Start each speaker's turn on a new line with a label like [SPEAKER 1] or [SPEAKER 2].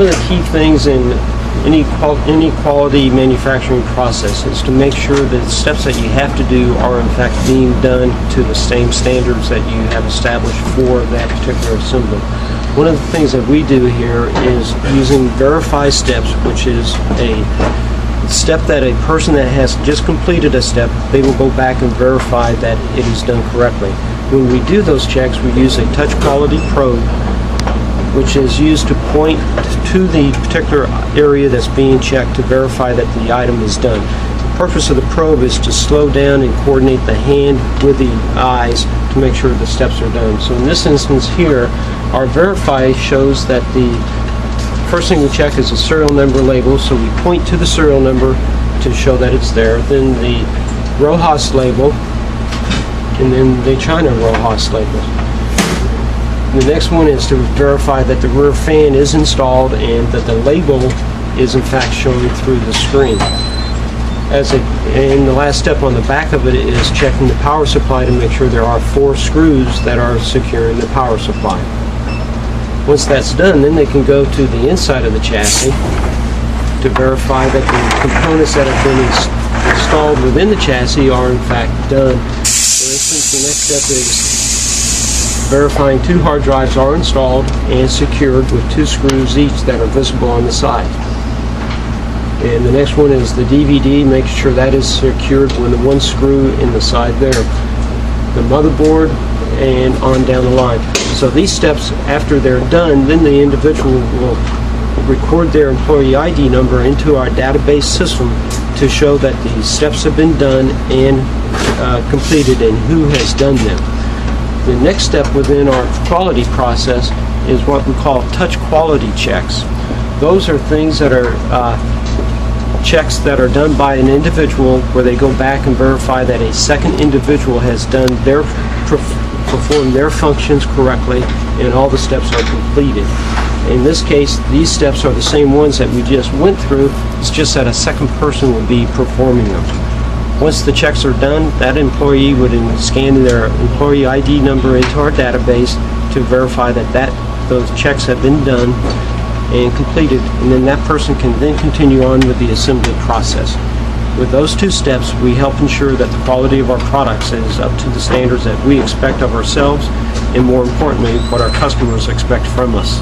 [SPEAKER 1] of the key things in any quality manufacturing process is to make sure that the steps that you have to do are in fact being done to the same standards that you have established for that particular assembly. One of the things that we do here is using verify steps, which is a step that a person that has just completed a step, they will go back and verify that it is done correctly. When we do those checks, we use a touch quality probe, which is used to point to the particular area that's being checked to verify that the item is done. The purpose of the probe is to slow down and coordinate the hand with the eyes to make sure the steps are done. So in this instance here, our verify shows that the first thing we check is a serial number label, so we point to the serial number to show that it's there. Then the Rojas label, and then the China Rojas label. The next one is to verify that the rear fan is installed and that the label is in fact showing through the screen. And the last step on the back of it is checking the power supply to make sure there are 4 screws that are securing the power supply. Once that's done, then they can go to the inside of the chassis to verify that the components that have been installed within the chassis are in fact done. For instance, the next step is verifying 2 hard drives are installed and secured with 2 screws each that are visible on the side. And the next one is the DVD, make sure that is secured with the 1 screw in the side there. The motherboard, and on down the line. So these steps, after they're done, then the individual will record their employee ID number into our database system to show that the steps have been done and completed and who has done them. The next step within our quality process is what we call touch quality checks. Those are things that are checks that are done by an individual where they go back and verify that a second individual has done performed their functions correctly and all the steps are completed. In this case, these steps are the same ones that we just went through, it's just that a second person will be performing them. Once the checks are done, that employee would scan their employee ID number into our database to verify that those checks have been done and completed, and then that person can then continue on with the assembly process. With those 2 steps, we help ensure that the quality of our products is up to the standards that we expect of ourselves, and more importantly, what our customers expect from us.